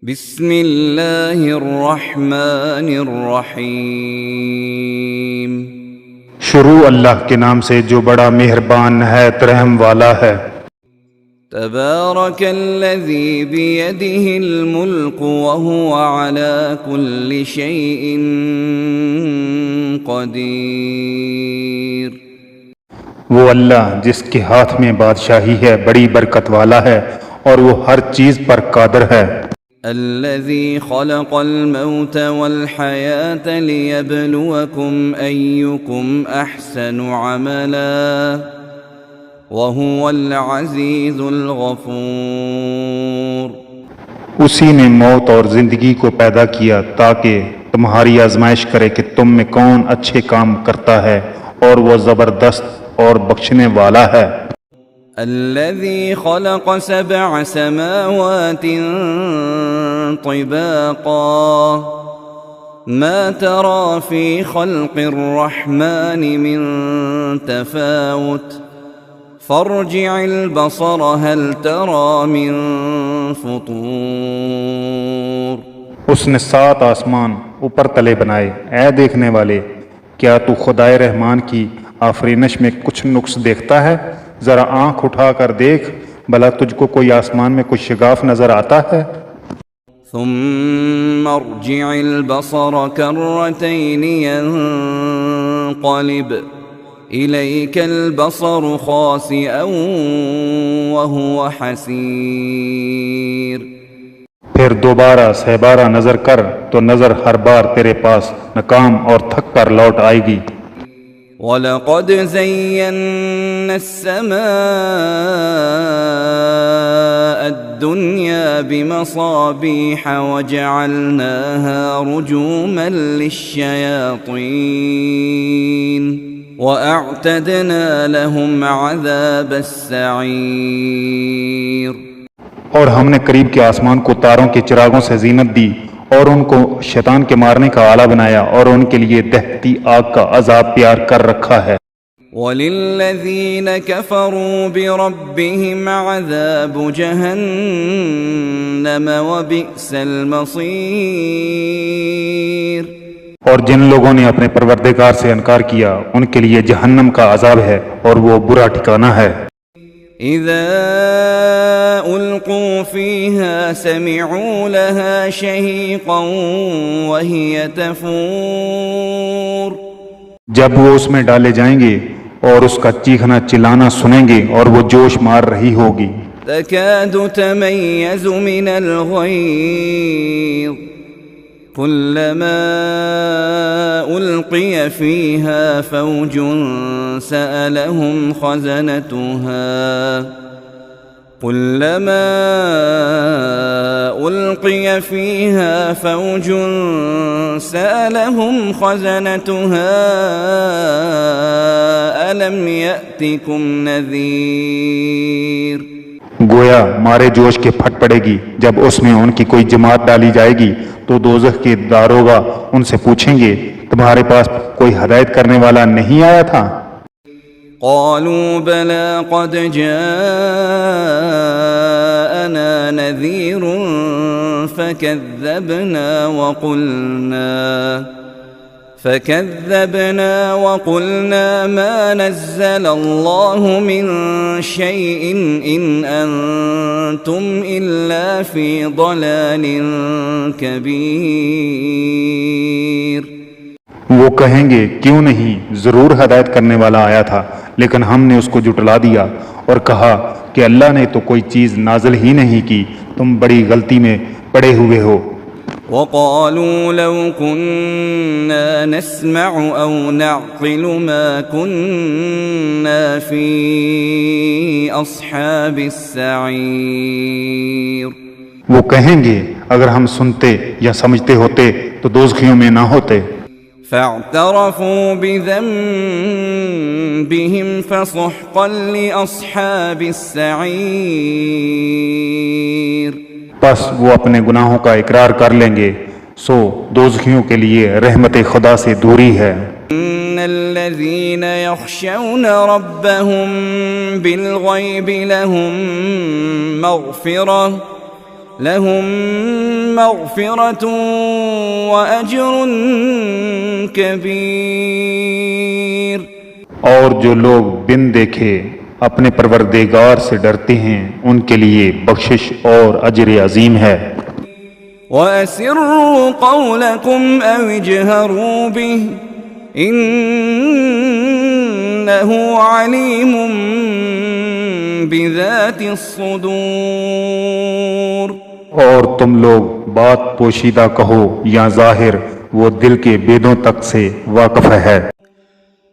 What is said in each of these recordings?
بسم اللہ الرحمن الرحیم۔ شروع اللہ کے نام سے جو بڑا مہربان نہایت رحم والا ہے۔ تبارک الذی بیدہ الملک وہو علی کل شیء قدیر۔ وہ اللہ جس کے ہاتھ میں بادشاہی ہے بڑی برکت والا ہے اور وہ ہر چیز پر قادر ہے۔ الذي خلق الموت والحياة ليبلوكم أيكم أحسن عملا وهو العزيز الغفور۔ اسی نے موت اور زندگی کو پیدا کیا تاکہ تمہاری آزمائش کرے کہ تم میں کون اچھے کام کرتا ہے اور وہ زبردست اور بخشنے والا ہے۔ الذي خلق 7 سماوات طباقا ما ترى في خلق الرحمن من تفاوت فارجع البصر هل ترى من فطور۔ اس نے 7 آسمان اوپر تلے بنائے۔ اے دیکھنے والے، کیا تو خدائے رحمان کی آفرینش میں کچھ نقص دیکھتا ہے؟ ذرا آنکھ اٹھا کر دیکھ، بھلا تجھ کو کوئی آسمان میں کچھ شگاف نظر آتا ہے؟ ثم ارجع البصر كرتين ينقلب إليك البصر خاسئا وهو حسير۔ پھر دوبارہ 7 نظر کر تو نظر ہر بار تیرے پاس ناکام اور تھک کر لوٹ آئے گی۔ وَلَقَدْ زَيَّنَّا السَّمَاءَ الدُّنْيَا بِمَصَابِيحَ وَجَعَلْنَاهَا رُجُومًا لِلشَّيَاطِينِ وَأَعْتَدْنَا لَهُمْ عَذَابَ السَّعِيرِ۔ اور ہم نے قریب کے آسمان کو تاروں کے چراغوں سے زینت دی اور ان کو شیطان کے مارنے کا آلہ بنایا اور ان کے لیے دہتی آگ کا عذاب تیار کر رکھا ہے۔ وَلِلَّذِينَ كَفَرُوا بِرَبِّهِمْ عَذَابُ جَهَنَّمَ وَبِئْسَ الْمَصِيرُ۔ اور جن لوگوں نے اپنے پروردگار سے انکار کیا ان کے لیے جہنم کا عذاب ہے اور وہ برا ٹھکانہ ہے۔ اذا القوا فيها سمعوا لها شهيقا وهي تفور۔ جب وہ اس میں ڈالے جائیں گے اور اس کا چیخنا چلانا سنیں گے اور وہ جوش مار رہی ہوگی۔ تكاد تميز من الغيظ كلما ألقي فيها فوج سألهم خزنتها ألم يأتكم نذير۔ گویا مارے جوش کے پھٹ پڑے گی جب اس میں ان کی کوئی جماعت ڈالی جائے گی تو دوزخ کے داروغہ ان سے پوچھیں گے تمہارے پاس کوئی ہدایت کرنے والا نہیں آیا تھا؟ قالوا بلى قد جاءنا نذير فكذبنا وقلنا ما نزل الله من شيء إن أنتم إلا في ضلال كبير۔ وہ کہیں گے کیوں نہیں، ضرور ہدایت کرنے والا آیا تھا لیکن ہم نے اس کو جھٹلا دیا اور کہا کہ اللہ نے تو کوئی چیز نازل ہی نہیں کی، تم بڑی غلطی میں پڑے ہوئے ہو۔ وقالوا لو كنا نسمع أو نعقل ما كنا في أصحاب السعير۔ وہ کہیں گے اگر ہم سنتے یا سمجھتے ہوتے تو دوزخیوں میں نہ ہوتے۔ فاعترفوا بذنبهم فسحقا لأصحاب السعير۔ پس وہ اپنے گناہوں کا اقرار کر لیں گے، سو دوزخیوں کے لیے رحمت خدا سے دوری ہے۔ ان الذين يخشون ربهم بالغيب لهم مغفرة لهم مغفرة وأجر كبير. اور جو لوگ بن دیکھے اپنے پروردگار سے ڈرتے ہیں ان کے لیے بخشش اور اجر عظیم ہے. وَأَسِرُّوا قَوْلَكُمْ أَوِ اجْهَرُوا بِهِ إِنَّهُ عَلِيمٌ بِذَاتِ الصُّدُورِ. اور تم لوگ بات پوشیدہ کہو یا ظاہر، وہ دل کے بیدوں تک سے واقف ہے.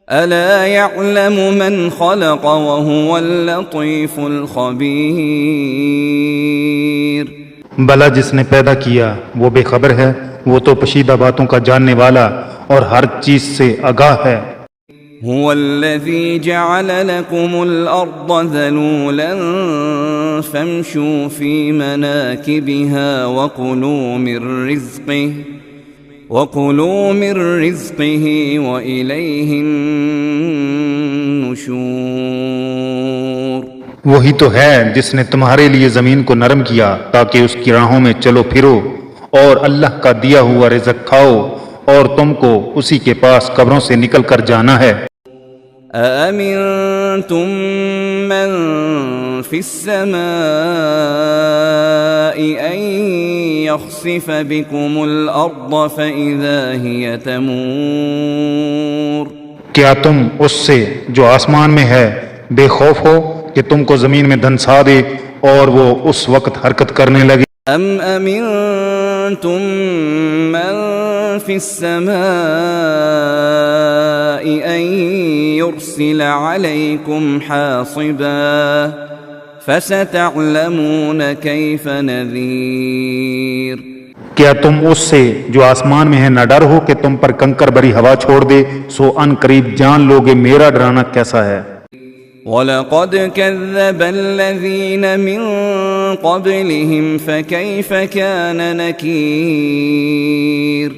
أَلَا يَعْلَمُ مَنْ خَلَقَ وَهُوَ اللَّطِيفُ الْخَبِيرُ. بھلا جس نے پیدا کیا وہ بے خبر ہے، وہ تو پوشیدہ باتوں کا جاننے والا اور ہر چیز سے آگاہ ہے. هو الذي جعل لكم الأرض ذلولا فامشوا في مناكبها وكلوا من رزقه وإليه النشور. وہی تو ہے جس نے تمہارے لیے زمین کو نرم کیا تاکہ اس کی راہوں میں چلو پھرو، اور اللہ کا دیا ہوا رزق کھاؤ، اور تم کو اسی کے پاس قبروں سے نکل کر جانا ہے. أَأَمِنْتُمْ مَنْ فِي السَّمَاءِ أَنْ يَخْسِفَ بِكُمُ الْأَرْضَ فَإِذَا هِيَ تَمُورُ. کیا تم اس سے جو آسمان میں ہے بے خوف ہو کہ تم کو زمین میں دھنسا دے اور وہ اس وقت حرکت کرنے لگے؟ أَمْ أَمِنْتُمْ مَنْ فِي السَّمَاءِ أَنْ يُرْسِلَ عَلَيْكُمْ حَاصِبًا فَسَتَعْلَمُونَ كَيْفَ نَذِيرٌ. کیا تم اس سے جو آسمان میں ہے نہ ڈر ہو کہ تم پر کنکر بری ہوا چھوڑ دے؟ سو ان قریب جان لوگے میرا ڈرانا کیسا ہے. وَلَقَدْ كَذَّبَ الَّذِينَ مِن قَبْلِهِمْ فَكَيْفَ كَانَ نَكِيرٌ.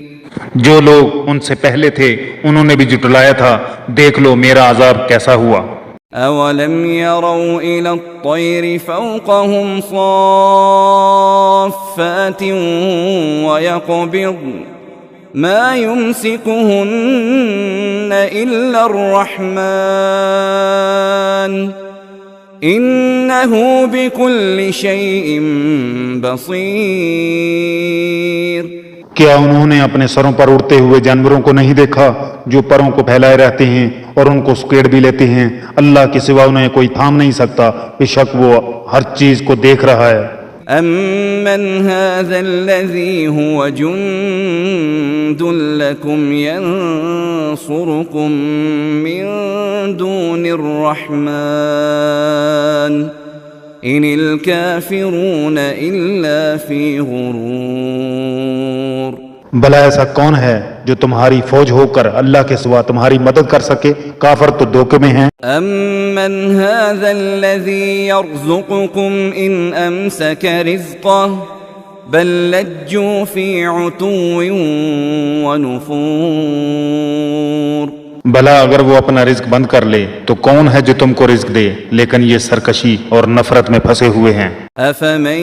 جو لوگ ان سے پہلے تھے انہوں نے بھی جھٹلایا تھا، دیکھ لو میرا عذاب کیسا ہوا. أَوَلَمْ يَرَوْا إِلَى الطَّيْرِ فَوْقَهُمْ صَافَّاتٍ وَيَقْبِضْنَ مَا يُمْسِكُهُنَّ إِلَّا الرَّحْمَنُ إِنَّهُ بِكُلِّ شَيْءٍ بَصِيرٌ. کیا انہوں نے اپنے سروں پر اڑتے ہوئے جانوروں کو نہیں دیکھا جو پروں کو پھیلائے رہتے ہیں اور ان کو سکیڑ بھی لیتے ہیں؟ اللہ کے سوا انہیں کوئی تھام نہیں سکتا، بے شک وہ ہر چیز کو دیکھ رہا ہے. أَمَّنْ هَذَا الَّذِي هُوَ جُنْدٌ لَكُمْ يَنْصُرُكُمْ مِنْ دُونِ الرَّحْمَنِ إِنِ الْكَافِرُونَ إِلَّا فِي غُرُورٍ. بھلا ایسا کون ہے جو تمہاری فوج ہو کر اللہ کے سوا تمہاری مدد کر سکے؟ کافر تو دھوکے میں ہیں. أَمَّنْ هَذَا الَّذِي يَرْزُقُكُمْ إِنْ أَمْسَكَ رِزْقَهُ بَلْ لَجُّوا فِي عُتُوٍّ وَنُفُورٍ. بھلا اگر وہ اپنا رزق بند کر لے تو کون ہے جو تم کو رزق دے، لیکن یہ سرکشی اور نفرت میں پھنسے ہوئے ہیں. أَفَمَنْ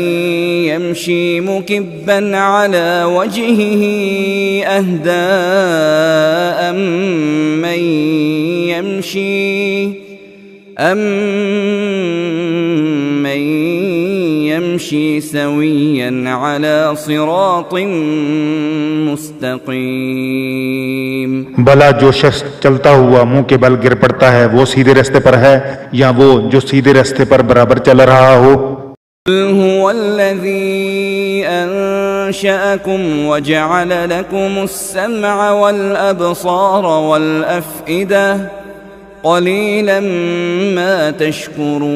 يَمْشِي مُكِبًّا عَلَى وَجْهِهِ أَهْدَىٰ أَمَّنْ يَمْشِي سَوِيًّا عَلَى صِرَاطٍ مُسْتَقِيمٍ. بھلا جو شخص چلتا ہوا منہ کے بل گر پڑتا ہے وہ سیدھے راستے پر ہے یا وہ جو سیدھے راستے پر برابر چل رہا ہو؟ قُلْ هُوَ الَّذِي أَنشَأَكُمْ وَجَعَلَ لَكُمُ السَّمْعَ وَالْأَبْصَارَ وَالْأَفْئِدَةَ قَلِيلًا مَا تَشْكُرُونَ.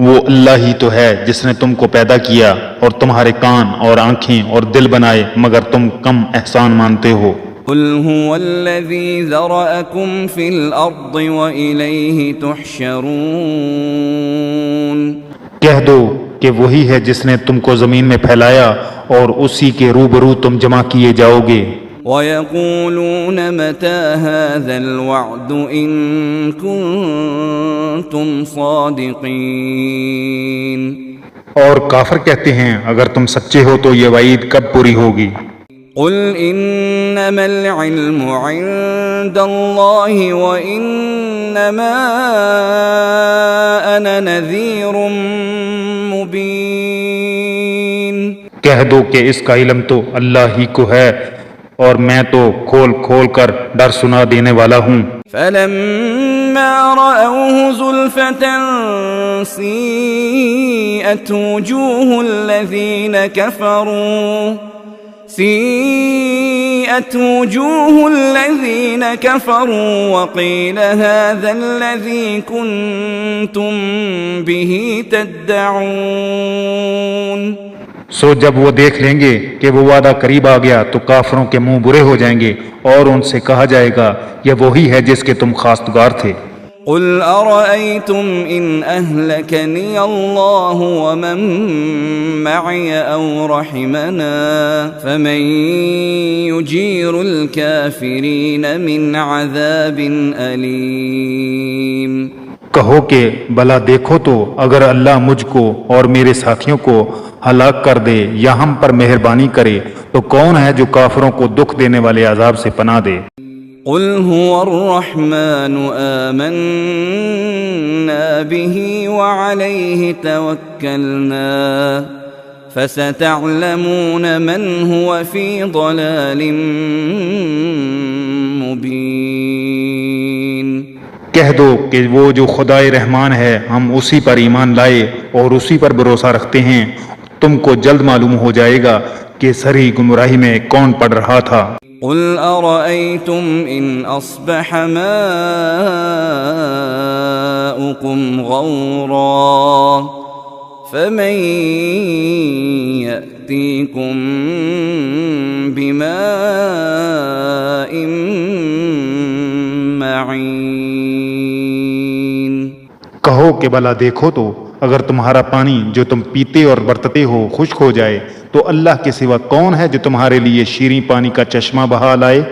وہ اللہ ہی تو ہے جس نے تم کو پیدا کیا اور تمہارے کان اور آنکھیں اور دل بنائے، مگر تم کم احسان مانتے ہو. قُلْ هُوَ الَّذِي ذَرَأَكُمْ فِي الْأَرْضِ وَإِلَيْهِ تُحْشَرُونَ. کہہ دو کہ وہی ہے جس نے تم کو زمین میں پھیلایا اور اسی کے روبرو تم جمع کیے جاؤ گے. وَيَقُولُونَ مَتَى هَذَا الْوَعْدُ إِن كُنتُمْ صَادِقِينَ. اور کافر کہتے ہیں اگر تم سچے ہو تو یہ وعید کب پوری ہوگی؟ قل انما العلم عند الله وانما انا نذير مبين۔ کہہ دو کہ اس کا علم تو اللہ ہی کو ہے اور میں تو کھول کھول کر ڈر سنا دینے والا ہوں۔ فلما رأوه زلفة سيئت وجوه الذين كفروا وقيل هذا الذي كنتم به تدعون۔ سو جب وہ دیکھ لیں گے کہ وہ وعدہ قریب آ گیا تو کافروں کے منہ برے ہو جائیں گے اور ان سے کہا جائے گا یہ وہی ہے جس کے تم خواستگار تھے۔ قل أرأيتم إن أهلكني الله ومن معي أو رحمنا فمن يجير الكافرين من عذاب أليم۔ کہو کہ بھلا دیکھو تو اگر اللہ مجھ کو اور میرے ساتھیوں کو ہلاک کر دے یا ہم پر مہربانی کرے تو کون ہے جو کافروں کو دکھ دینے والے عذاب سے پناہ دے؟ قل هو الرحمن آمنا به وعليه توكلنا فستعلمون من هو في ضلال مبين۔ کہہ دو کہ وہ جو خدائے رحمان ہے ہم اسی پر ایمان لائے اور اسی پر بھروسہ رکھتے ہیں، تم کو جلد معلوم ہو جائے گا کہ سری گمراہی میں کون پڑ رہا تھا۔ قل أرأيتم إن أصبح ماؤكم غورا فمن يأتيكم بماء معين۔ کہو کہ بھلا دیکھو تو اگر تمہارا پانی جو تم پیتے اور برتتے ہو خشک ہو جائے تو اللہ کے سوا کون ہے جو تمہارے لیے شیریں پانی کا چشمہ بہا لائے؟